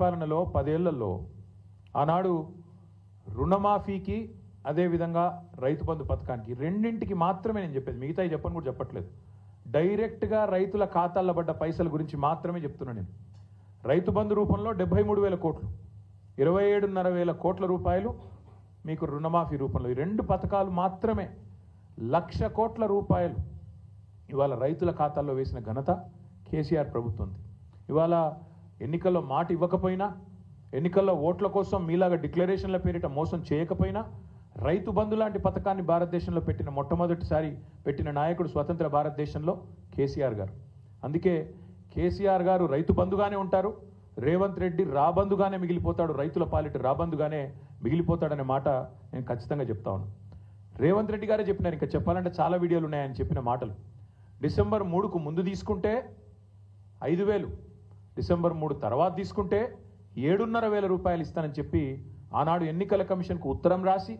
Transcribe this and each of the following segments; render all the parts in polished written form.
పాలనలో 10 ఏళ్లలో ఆనాడు రుణమాఫీకి అదే విధంగా రైతు బంధు పథకానికి రెండింటికి మాత్రమే నేను చెప్పేది, మిగతాయి చెప్పని కూడా చెప్పట్లేదు. డైరెక్ట్గా రైతుల ఖాతాల్లో పడ్డ పైసల గురించి మాత్రమే చెప్తున్నాను నేను. రైతు బంధు రూపంలో 73,000 కోట్లు, 27,500 కోట్ల రూపాయలు మీకు రుణమాఫీ రూపంలో. ఈ రెండు పథకాలు మాత్రమే 1,00,000 కోట్ల రూపాయలు ఇవాళ రైతుల ఖాతాల్లో వేసిన ఘనత కేసీఆర్ ప్రభుత్వంది. ఇవాళ ఎన్నికల్లో మాట ఇవ్వకపోయినా, ఎన్నికల్లో ఓట్ల కోసం మీలాగా డిక్లరేషన్ల పేరిట మోసం చేయకపోయినా, రైతు బంధు లాంటి పథకాన్ని భారతదేశంలో పెట్టిన మొట్టమొదటిసారి పెట్టిన నాయకుడు స్వతంత్ర భారతదేశంలో కేసీఆర్ గారు. అందుకే కేసీఆర్ గారు రైతు బంధుగానే ఉంటారు, రేవంత్ రెడ్డి రాబందుగానే మిగిలిపోతాడు, రైతుల పాలిట రాబందుగానే మిగిలిపోతాడనే మాట నేను ఖచ్చితంగా చెప్తా ఉన్నాను. రేవంత్ రెడ్డి గారే చెప్పినారు, ఇంకా చెప్పాలంటే చాలా వీడియోలు ఉన్నాయని చెప్పిన మాటలు. డిసెంబర్ 3కు ముందు తీసుకుంటే 5,000, డిసెంబర్ 3 తర్వాత తీసుకుంటే 7,500 రూపాయలు ఇస్తానని చెప్పి ఆనాడు ఎన్నికల కమిషన్కు ఉత్తరం రాసి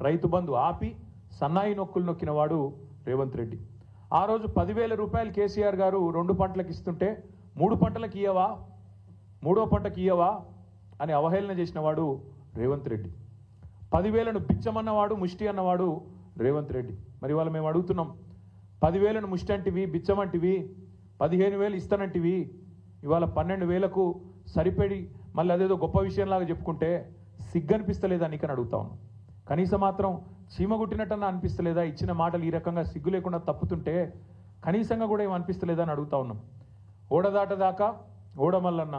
రైతు బంధు ఆపి సన్నాయి నొక్కులు నొక్కిన వాడు రేవంత్ రెడ్డి. ఆ రోజు 10,000 రూపాయలు కేసీఆర్ గారు 2 పంటలకు ఇస్తుంటే 3 పంటలకు ఇయ్యవా, 3వ పంటకి ఇయ్యవా అని అవహేళన చేసిన వాడు రేవంత్ రెడ్డి. 10,000ను బిచ్చమన్నవాడు, ముష్టి అన్నవాడు రేవంత్ రెడ్డి. మరి ఇవాళ మేము అడుగుతున్నాం, 10,000ను ముష్టి అంటివి, బిచ్చమంటివి, 15,000 ఇస్తానంటివి, ఇవాళ 12,000కు సరిపడి మళ్ళీ అదేదో గొప్ప విషయంలాగా చెప్పుకుంటే సిగ్గనిపిస్తలేదా నీకని అడుగుతా ఉన్నాం. కనీసం మాత్రం చీమగుట్టినట్టన్నా అనిపిస్తలేదా? ఇచ్చిన మాటలు ఈ రకంగా సిగ్గు లేకుండా తప్పుతుంటే కనీసంగా కూడా ఏం అనిపిస్తలేదా అని అడుగుతా ఉన్నాం. ఓడదాటదాకా ఓడమల్లన్న,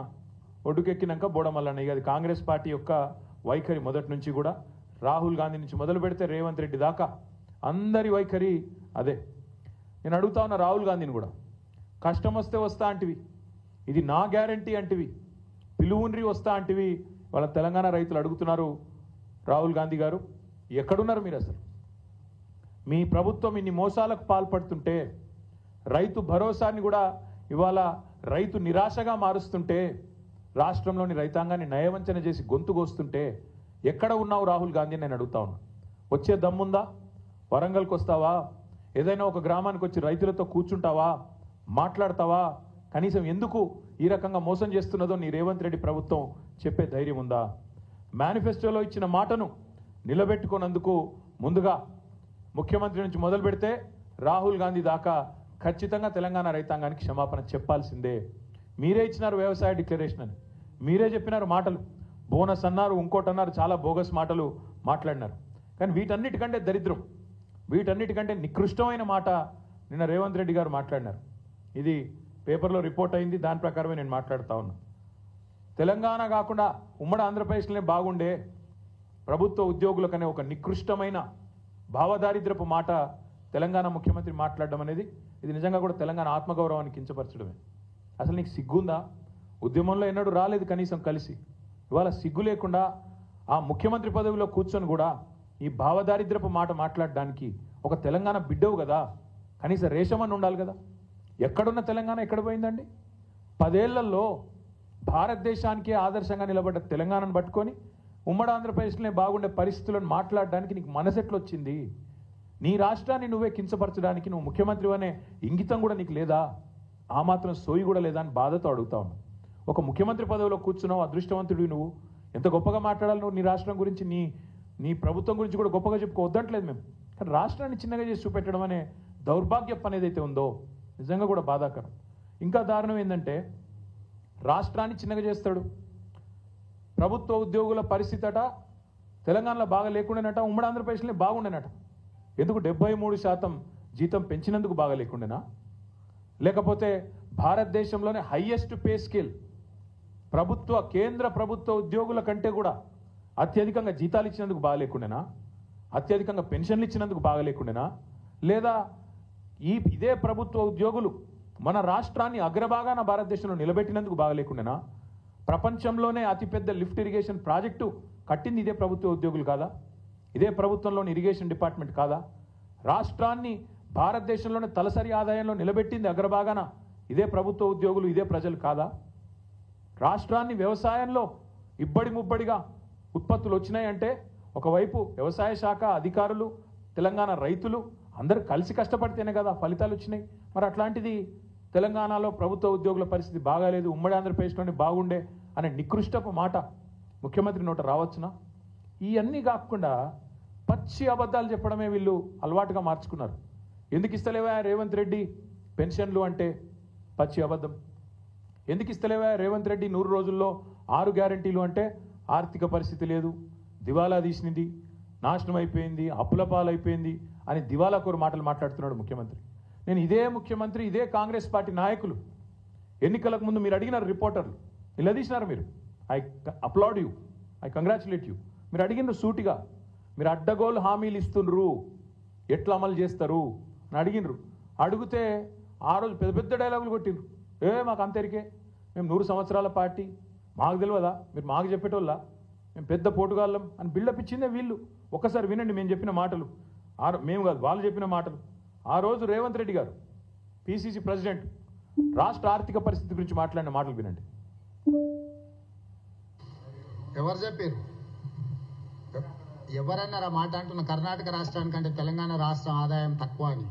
ఒడ్డుకెక్కినాక బోడమల్లన్న. ఇక అది కాంగ్రెస్ పార్టీ యొక్క వైఖరి మొదటి నుంచి కూడా. రాహుల్ గాంధీ నుంచి మొదలు పెడితే రేవంత్ రెడ్డి దాకా అందరి వైఖరి అదే. నేను అడుగుతా ఉన్నా రాహుల్ గాంధీని కూడా, కష్టం వస్తే వస్తా అంటివి, ఇది నా గ్యారంటీ అంటివి, పిలువుండ్రి వస్తా అంటివి. వాళ్ళ తెలంగాణ రైతులు అడుగుతున్నారు, రాహుల్ గాంధీ గారు ఎక్కడున్నారు మీరు? అసలు మీ ప్రభుత్వం ఇన్ని మోసాలకు పాల్పడుతుంటే, రైతు భరోసాని కూడా ఇవాళ రైతు నిరాశగా మారుస్తుంటే, రాష్ట్రంలోని రైతాంగాన్ని నయవంచన చేసి గొంతు కోస్తుంటే ఎక్కడ ఉన్నావు రాహుల్ గాంధీ నేను అడుగుతా ఉన్నా. వచ్చే దమ్ముందా? వరంగల్కి వస్తావా? ఏదైనా ఒక గ్రామానికి వచ్చి రైతులతో కూర్చుంటావా? మాట్లాడతావా? కనీసం ఎందుకు ఈ రకంగా మోసం చేస్తున్నదో నీ రేవంత్ రెడ్డి ప్రభుత్వం చెప్పే ధైర్యం ఉందా? మేనిఫెస్టోలో ఇచ్చిన మాటను నిలబెట్టుకున్నందుకు ముందుగా ముఖ్యమంత్రి నుంచి మొదలు పెడితే రాహుల్ గాంధీ దాకా ఖచ్చితంగా తెలంగాణ రైతాంగానికి క్షమాపణ చెప్పాల్సిందే. మీరే ఇచ్చినారు వ్యవసాయ డిక్లరేషన్ అని, మీరే చెప్పినారు మాటలు, బోనస్ అన్నారు, ఇంకోటి అన్నారు, చాలా బోగస్ మాటలు మాట్లాడినారు. కానీ వీటన్నిటికంటే దరిద్రం, వీటన్నిటికంటే నికృష్టమైన మాట నిన్న రేవంత్ రెడ్డి గారు మాట్లాడినారు. ఇది పేపర్లో రిపోర్ట్ అయింది, దాని ప్రకారమే నేను మాట్లాడుతూ ఉన్నా. తెలంగాణ కాకుండా ఉమ్మడి ఆంధ్రప్రదేశ్లోనే బాగుండే ప్రభుత్వ ఉద్యోగులకనే ఒక నికృష్టమైన భావదారిద్రపు మాట తెలంగాణ ముఖ్యమంత్రి మాట్లాడడం అనేది ఇది నిజంగా కూడా తెలంగాణ ఆత్మగౌరవాన్ని కించపరచడమే. అసలు నీకు సిగ్గుందా? ఉద్యమంలో ఎన్నడూ రాలేదు కనీసం కలిసి, ఇవాళ సిగ్గు లేకుండా ఆ ముఖ్యమంత్రి పదవిలో కూర్చొని కూడా ఈ భావదారిద్రపు మాట మాట్లాడడానికి ఒక తెలంగాణ బిడ్డవు కదా, కనీసం రేషమని ఉండాలి కదా. ఎక్కడున్న తెలంగాణ ఎక్కడ పోయిందండి? 10 ఏళ్లలో భారతదేశానికే ఆదర్శంగా నిలబడ్డ తెలంగాణను పట్టుకొని ఉమ్మడి ఆంధ్రప్రదేశ్లోనే బాగుండే పరిస్థితులను మాట్లాడడానికి నీకు మనసెట్లు వచ్చింది? నీ రాష్ట్రాన్ని నువ్వే కించపరచడానికి నువ్వు ముఖ్యమంత్రి అనే ఇంగితం కూడా నీకు లేదా? ఆ మాత్రం సోయి కూడా లేదా అని బాధతో అడుగుతా ఉన్నావు. ఒక ముఖ్యమంత్రి పదవిలో కూర్చున్నావు, అదృష్టవంతుడివి నువ్వు. ఎంత గొప్పగా మాట్లాడాలి నువ్వు నీ రాష్ట్రం గురించి, నీ ప్రభుత్వం గురించి కూడా గొప్పగా చెప్పుకోవద్దట్లేదు మేము. కానీ రాష్ట్రాన్ని చిన్నగా చేసి చూపెట్టడం అనే దౌర్భాగ్యం అనేది అయితే ఉందో నిజంగా కూడా బాధాకరం. ఇంకా దారుణం ఏంటంటే, రాష్ట్రాన్ని చిన్నగా చేస్తాడు. ప్రభుత్వ ఉద్యోగుల పరిస్థితి అట తెలంగాణలో బాగా లేకుండానట, ఉమ్మడి ఆంధ్రప్రదేశ్లో బాగుండేనట. ఎందుకు? 73% జీతం పెంచినందుకు బాగా లేకుండేనా? లేకపోతే భారతదేశంలోనే హైయెస్ట్ పే స్కేల్ కేంద్ర ప్రభుత్వ ఉద్యోగుల కంటే కూడా అత్యధికంగా జీతాలు ఇచ్చినందుకు బాగా లేకుండేనా? అత్యధికంగా పెన్షన్లు ఇచ్చినందుకు బాగా లేకుండేనా? లేదా ఇదే ప్రభుత్వ ఉద్యోగులు మన రాష్ట్రాన్ని అగ్రభాగాన భారతదేశంలో నిలబెట్టినందుకు బాగా లేకుండేనా? ప్రపంచంలోనే అతిపెద్ద లిఫ్ట్ ఇరిగేషన్ ప్రాజెక్టు కట్టింది ఇదే ప్రభుత్వ ఉద్యోగులు కాదా? ఇదే ప్రభుత్వంలోని ఇరిగేషన్ డిపార్ట్మెంట్ కాదా? రాష్ట్రాన్ని భారతదేశంలోనే తలసరి ఆదాయంలో నిలబెట్టింది అగ్రభాగాన ఇదే ప్రభుత్వ ఉద్యోగులు, ఇదే ప్రజలు కాదా? రాష్ట్రాన్ని వ్యవసాయంలో ఇబ్బడి ముబ్బడిగా ఉత్పత్తులు వచ్చినాయంటే ఒకవైపు వ్యవసాయ శాఖ అధికారులు, తెలంగాణ రైతులు అందరూ కలిసి కష్టపడితేనే కదా ఫలితాలు వచ్చినాయి. మరి అట్లాంటిది తెలంగాణలో ప్రభుత్వ ఉద్యోగుల పరిస్థితి బాగాలేదు, ఉమ్మడి ఆంధ్రప్రదేశ్లోనే బాగుండే అనే నికృష్టపు మాట ముఖ్యమంత్రి నోట రావచ్చునా? ఇవన్నీ కాకుండా పచ్చి అబద్ధాలు చెప్పడమే వీళ్ళు అలవాటుగా మార్చుకున్నారు. ఎందుకు ఇస్తలేవా రేవంత్ రెడ్డి పెన్షన్లు అంటే పచ్చి అబద్ధం. ఎందుకు ఇస్తలేవా రేవంత్ రెడ్డి 100 రోజుల్లో 6 గ్యారంటీలు అంటే ఆర్థిక పరిస్థితి లేదు, దివాలా తీసినది, నాశనం అయిపోయింది, అప్పుల పాలైపోయింది అని దివాలాకోరు మాటలు మాట్లాడుతున్నాడు ముఖ్యమంత్రి. నేను ఇదే ముఖ్యమంత్రి, ఇదే కాంగ్రెస్ పార్టీ నాయకులు ఎన్నికలకు ముందు మీరు అడిగినారు, రిపోర్టర్లు నిలదీసినారు. మీరు I applaud you, I congratulate you. మీరు అడిగినారు సూటిగా, మీరు అడ్డగోలు హామీలు ఇస్తుండ్రు, ఎట్లా అమలు చేస్తారు అని అడిగినరు. అడిగితే ఆ రోజు పెద్ద పెద్ద డైలాగులు కొట్టిండ్రు. మాకు అంతరికే, మేము 100 సంవత్సరాల పార్టీ, మాకు తెలియదా, మీరు మాకు చెప్పేటోళ్ళ, మేము పెద్ద పోటుగాళ్ళం అని బిల్డప్ ఇచ్చిందే వీళ్ళు. ఒక్కసారి వినండి మేము చెప్పిన మాటలు, మేము కాదు వాళ్ళు చెప్పిన మాటలు. ఆ రోజు రేవంత్ రెడ్డి గారు పిసిసి ప్రెసిడెంట్ రాష్ట్ర ఆర్థిక పరిస్థితి గురించి మాట్లాడిన మాటలు వినండి. ఎవరు చెప్పారు? ఎవరన్నారు ఆ మాట? అంటున్న కర్ణాటక రాష్ట్రానికంటే తెలంగాణ రాష్ట్రం ఆదాయం తక్కువ అని.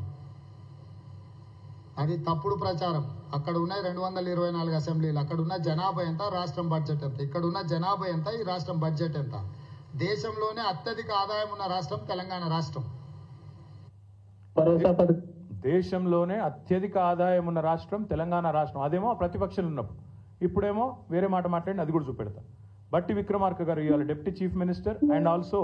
అది తప్పుడు ప్రచారం. అక్కడ ఉన్న 224 అసెంబ్లీలు, అక్కడ ఉన్న జనాభా ఎంత, రాష్ట్రం బడ్జెట్ ఎంత, ఇక్కడ ఉన్న జనాభా ఎంత, ఈ రాష్ట్రం బడ్జెట్ ఎంత. దేశంలోనే అత్యధిక ఆదాయం ఉన్న రాష్ట్రం తెలంగాణ రాష్ట్రం. దేశంలోనే అత్యధిక ఆదాయం ఉన్న రాష్ట్రం తెలంగాణ రాష్ట్రం. అదేమో ప్రతిపక్షాలు ఉన్నప్పుడు, ఇప్పుడేమో వేరే మాట మాట్లాడి అది కూడా చూపెడతా. బట్టి విక్రమార్క గారు ఇవాళ deputy chief minister and also